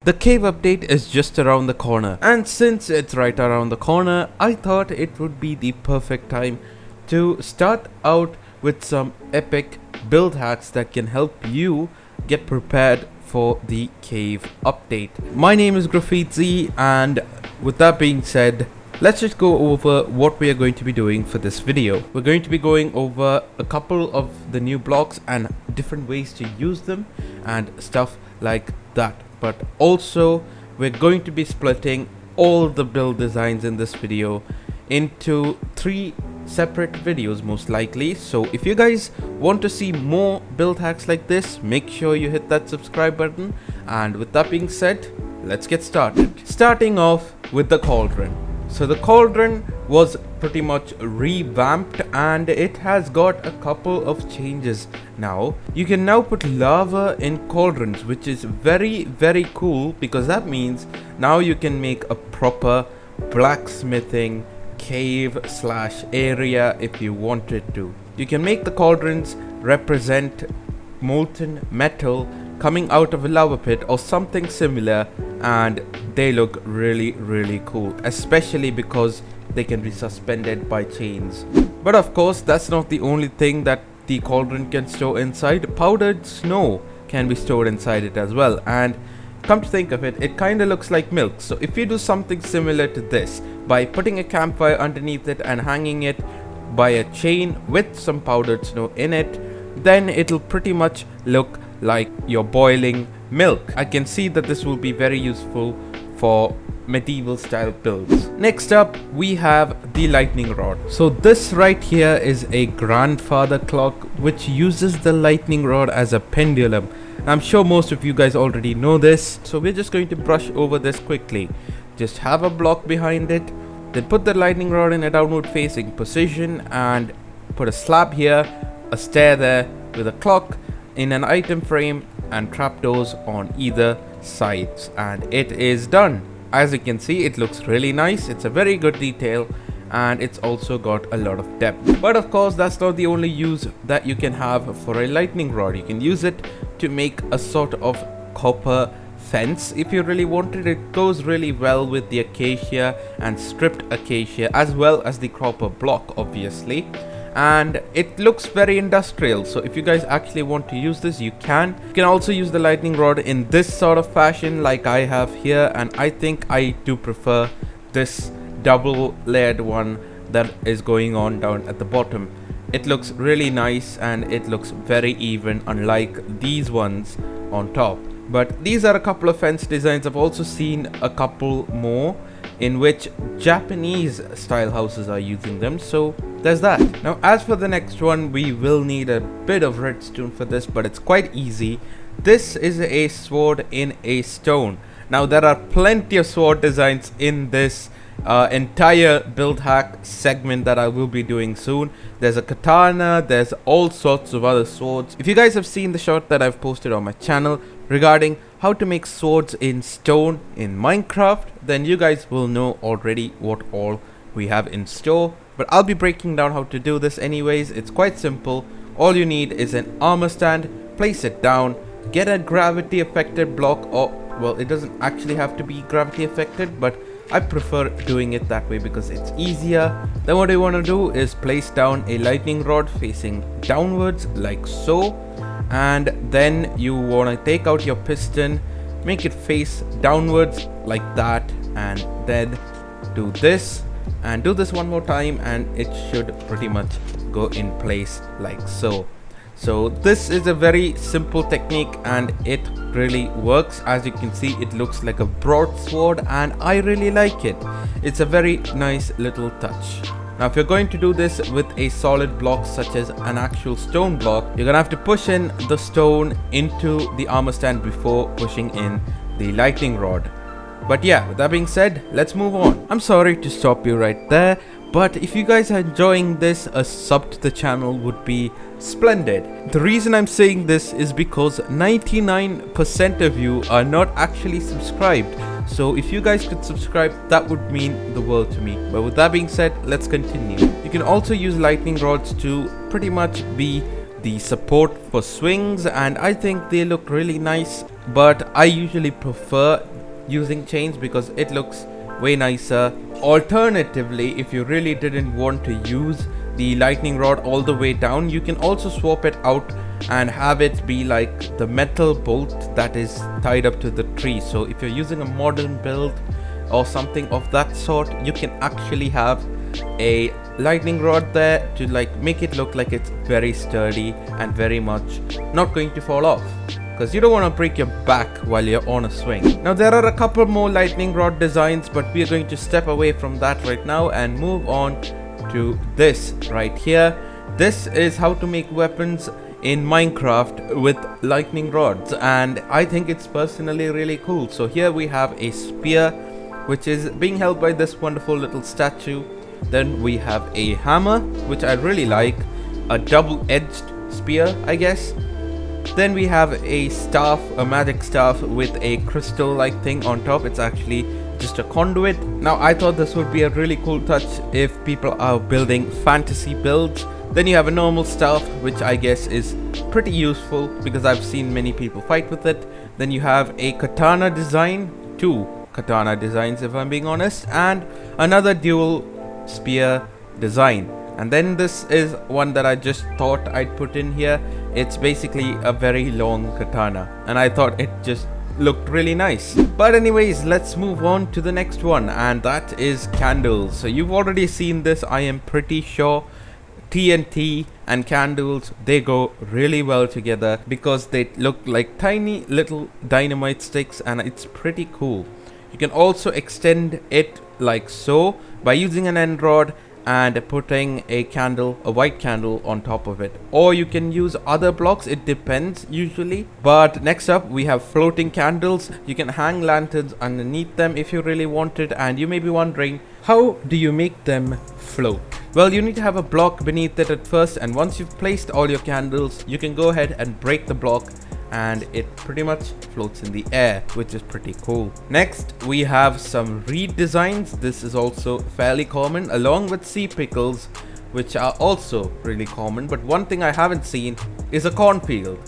The cave update is just around the corner, and since it's right around the corner, I thought it would be the perfect time to start out with some epic build hacks that can help you get prepared for the cave update. My name is Graffiti, and with that being said, let's just go over what we are going to be doing for this video. We're going to be going over a couple of the new blocks and different ways to use them and stuff like that. But also, we're going to be splitting all the build designs in this video into 3 separate videos most likely. So if you guys want to see more build hacks like this, make sure you hit that subscribe button. And with that being said, let's get started. Starting off with the cauldron. So the cauldron was pretty much revamped and it has got a couple of changes now. You can now put lava in cauldrons, which is very cool, because that means now you can make a proper blacksmithing cave slash area if you wanted to. You can make the cauldrons represent molten metal coming out of a lava pit or something similar, and they look really cool, especially because they can be suspended by chains. But of course, that's not the only thing that the cauldron can store inside. Powdered snow can be stored inside it as well, and come to think of it, it kind of looks like milk. So if you do something similar to this by putting a campfire underneath it and hanging it by a chain with some powdered snow in it, then it'll pretty much look like you're boiling milk. I can see that this will be very useful for medieval style builds. Next up, we have the lightning rod. So this right here is a grandfather clock which uses the lightning rod as a pendulum. I'm sure most of you guys already know this, so we're just going to brush over this quickly. Just have a block behind it, then put the lightning rod in a downward facing position and put a slab here, a stair there with a clock in an item frame and trapdoors on either sides, and it is done. As you can see, it looks really nice. It's a very good detail and it's also got a lot of depth. But of course, that's not the only use that you can have for a lightning rod. You can use it to make a sort of copper fence if you really wanted. It goes really well with the acacia and stripped acacia, as well as the copper block obviously, and it looks very industrial. So if you guys actually want to use this, you can. You can also use the lightning rod in this sort of fashion like I have here, and I think I do prefer this double layered one that is going on down at the bottom. It looks really nice and it looks very even, unlike these ones on top. But these are a couple of fence designs. I've also seen a couple more in which Japanese style houses are using them, so there's that. Now as for the next one, we will need a bit of redstone for this, but it's quite easy. This is a sword in a stone. Now there are plenty of sword designs in this entire build hack segment that I will be doing soon. There's a katana, there's all sorts of other swords. If you guys have seen the short that I've posted on my channel regarding how to make swords in stone in Minecraft, then you guys will know already what all we have in store. But I'll be breaking down how to do this anyways. It's quite simple. All you need is an armor stand, place it down, get a gravity affected block, or well, it doesn't actually have to be gravity affected, but I prefer doing it that way because it's easier. Then what you want to do is place down a lightning rod facing downwards like so, and then you want to take out your piston, make it face downwards like that, and then do this and do this one more time, and it should pretty much go in place like so. So this is a very simple technique and it really works. As you can see, it looks like a broadsword and I really like it. It's a very nice little touch. Now if you're going to do this with a solid block such as an actual stone block, you're gonna have to push in the stone into the armor stand before pushing in the lightning rod. But yeah, with that being said, let's move on. I'm sorry to stop you right there, but if you guys are enjoying this, a sub to the channel would be splendid. The reason I'm saying this is because 99% of you are not actually subscribed. So if you guys could subscribe, that would mean the world to me. But with that being said, let's continue. You can also use lightning rods to pretty much be the support for swings, and I think they look really nice, but I usually prefer using chains because it looks way nicer. Alternatively, if you really didn't want to use the lightning rod all the way down, you can also swap it out and have it be like the metal bolt that is tied up to the tree. So if you're using a modern build or something of that sort, you can actually have a lightning rod there to like make it look like it's very sturdy and very much not going to fall off, because you don't want to break your back while you're on a swing. Now there are a couple more lightning rod designs, but we are going to step away from that right now and move on to this right here. This is how to make weapons in Minecraft with lightning rods, and I think it's personally really cool. So here we have a spear which is being held by this wonderful little statue. Then we have a hammer, which I really like, a double-edged spear, I guess. Then we have a staff, a magic staff with a crystal-like thing on top. It's actually just a conduit. Now I thought this would be a really cool touch if people are building fantasy builds. Then you have a normal staff, which I guess is pretty useful because I've seen many people fight with it. Then you have a katana design, two katana designs if I'm being honest, and another dual spear design. And then this is one that I just thought I'd put in here. It's basically a very long katana, and I thought it just looked really nice. But anyways, let's move on to the next one, and that is candles. So you've already seen this, I am pretty sure. TNT and candles, they go really well together because they look like tiny little dynamite sticks, and it's pretty cool. You can also extend it like so by using an end rod and putting a candle, a white candle on top of it, or you can use other blocks, it depends usually. But next up we have floating candles. You can hang lanterns underneath them if you really wanted, and you may be wondering, how do you make them float? Well, you need to have a block beneath it at first, and once you've placed all your candles, you can go ahead and break the block and it pretty much floats in the air, which is pretty cool. Next we have some reed designs. This is also fairly common, along with sea pickles, which are also really common. But one thing I haven't seen is a cornfield.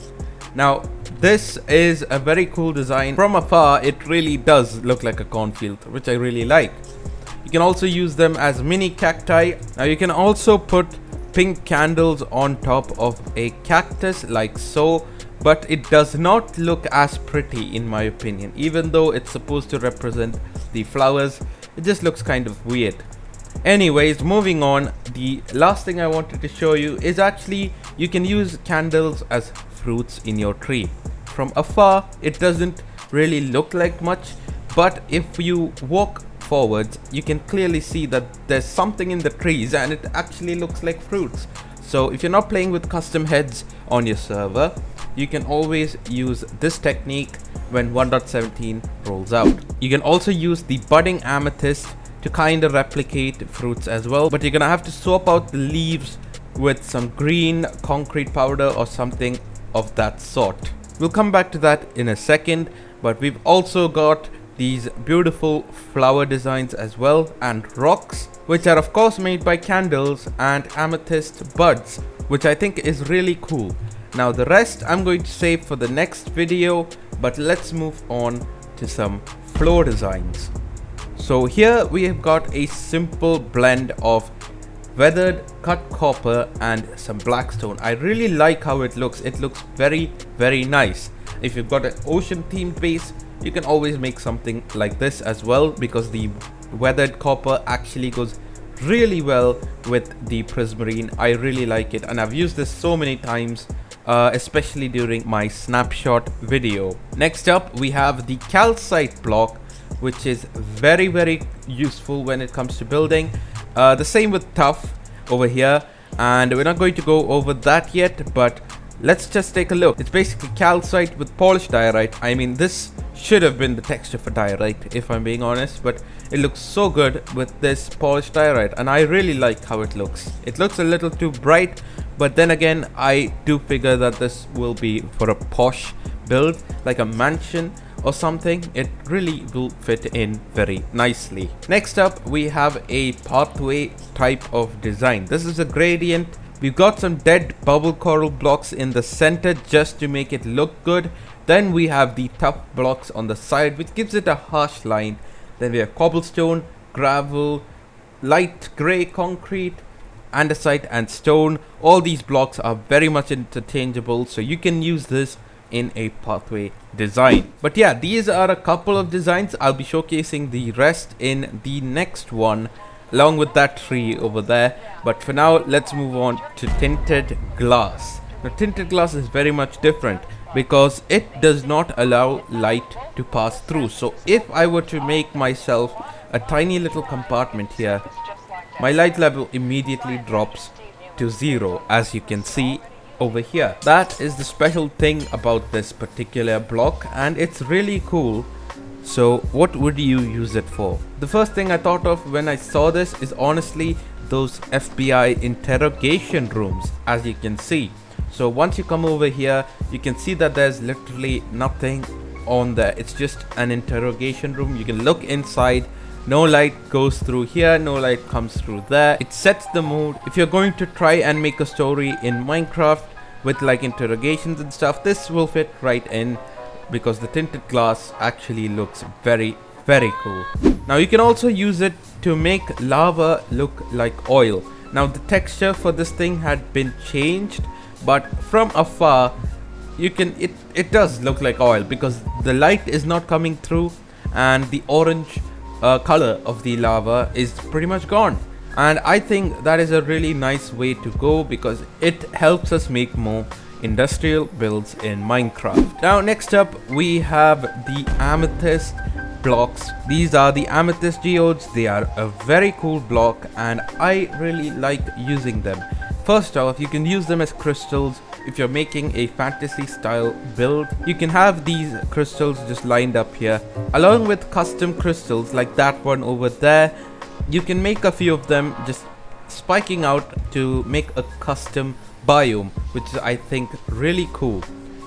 Now this is a very cool design. From afar it really does look like a cornfield, which I really like. You can also use them as mini cacti. Now you can also put pink candles on top of a cactus like so, but it does not look as pretty in my opinion. Even though it's supposed to represent the flowers, it just looks kind of weird. Anyways, moving on, the last thing I wanted to show you is actually you can use candles as fruits in your tree. From afar it doesn't really look like much, but if you walk forwards you can clearly see that there's something in the trees and it actually looks like fruits. So if you're not playing with custom heads on your server, you can always use this technique when 1.17 rolls out. You can also use the budding amethyst to kind of replicate fruits as well, but you're gonna have to swap out the leaves with some green concrete powder or something of that sort. We'll come back to that in a second, but we've also got these beautiful flower designs as well, and rocks, which are of course made by candles, and amethyst buds, which I think is really cool. Now the rest I'm going to save for the next video, but let's move on to some floor designs. So here we have got a simple blend of weathered cut copper and some blackstone. I really like how it looks. It looks very nice. If you've got an ocean themed base, you can always make something like this as well, because the weathered copper actually goes really well with the prismarine. I really like it, and I've used this so many times, especially during my snapshot video. Next up we have the calcite block, which is very useful when it comes to building. The same with tuff over here, and we're not going to go over that yet, but let's just take a look. It's basically calcite with polished diorite. I mean, this should have been the texture for diorite if I'm being honest, but it looks so good with this polished diorite, and I really like how it looks. It looks a little too bright, but then again I do figure that this will be for a posh build like a mansion or something. It really will fit in very nicely. Next up we have a pathway type of design. This is a gradient. We've got some dead bubble coral blocks in the center just to make it look good. Then we have the tough blocks on the side, which gives it a harsh line. Then we have cobblestone, gravel, light grey concrete, andesite and stone. All these blocks are very much interchangeable, so you can use this in a pathway design. But yeah, these are a couple of designs. I'll be showcasing the rest in the next one, along with that tree over there. But for now, let's move on to tinted glass. Now, tinted glass is very much different because it does not allow light to pass through. So if I were to make myself a tiny little compartment here, my light level immediately drops to 0, as you can see over here. That is the special thing about this particular block, and it's really cool. So what would you use it for? The first thing I thought of when I saw this is honestly those FBI interrogation rooms, as you can see. So once you come over here, you can see that there's literally nothing on there. It's just an interrogation room. You can look inside. No light goes through here, no light comes through there. It sets the mood. If you're going to try and make a story in Minecraft with like interrogations and stuff, this will fit right in because the tinted glass actually looks very, very cool. Now you can also use it to make lava look like oil. Now the texture for this thing had been changed, but from afar it does look like oil because the light is not coming through, and the orange color of the lava is pretty much gone. And I think that is a really nice way to go because it helps us make more industrial builds in Minecraft. Now next up we have the amethyst blocks. These are the amethyst geodes. They are a very cool block and I really like using them. First off, you can use them as crystals. If you're making a fantasy style build, you can have these crystals just lined up here along with custom crystals like that one over there. You can make a few of them just spiking out to make a custom biome, which is I think really cool.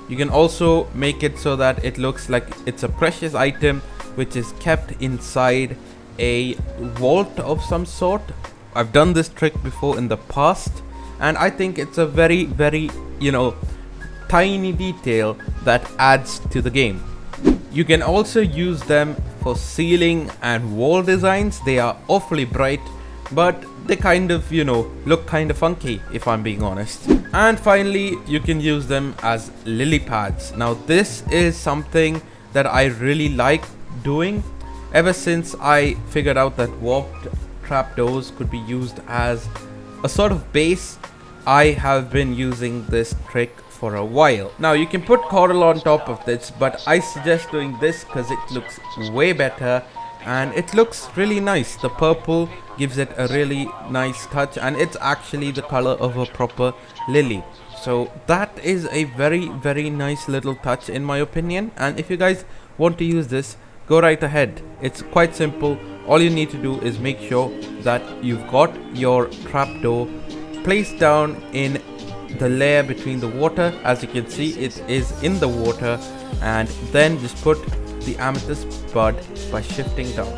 You can also make it so that it looks like it's a precious item which is kept inside a vault of some sort. I've done this trick before in the past, and I think it's a very, very, tiny detail that adds to the game. You can also use them for ceiling and wall designs. They are awfully bright, but they kind of, look kind of funky if I'm being honest. And finally, you can use them as lily pads. Now this is something that I really like doing ever since I figured out that warped trapdoors could be used as a sort of base. I have been using this trick for a while. Now you can put coral on top of this, but I suggest doing this because it looks way better and it looks really nice. The purple gives it a really nice touch and it's actually the color of a proper lily. So that is a very, very nice little touch in my opinion, and if you guys want to use this, go right ahead. It's quite simple. All you need to do is make sure that you've got your trapdoor placed down in the layer between the water. As you can see, it is in the water, and then just put the amethyst bud by shifting down.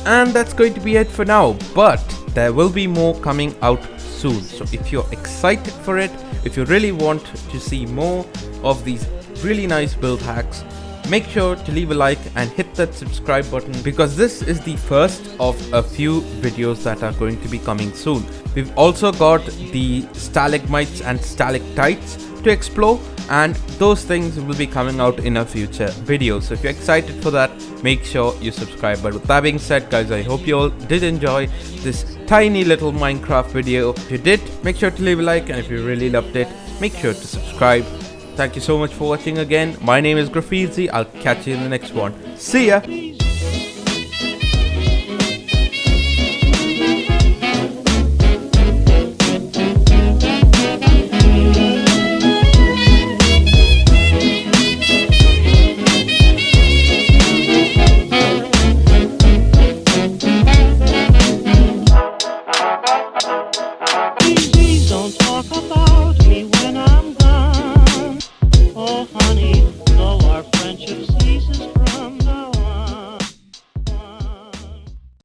And that's going to be it for now, but there will be more coming out soon. So if you're excited for it, if you really want to see more of these really nice build hacks, make sure to leave a like and hit that subscribe button because this is the first of a few videos that are going to be coming soon. We've also got the stalagmites and stalactites to explore, and those things will be coming out in a future video. So if you're excited for that, make sure you subscribe. But with that being said, guys, I hope you all did enjoy this tiny little Minecraft video. If you did, make sure to leave a like, and if you really loved it, make sure to subscribe. Thank you so much for watching again. My name is Graffiti. I'll catch you in the next one. See ya!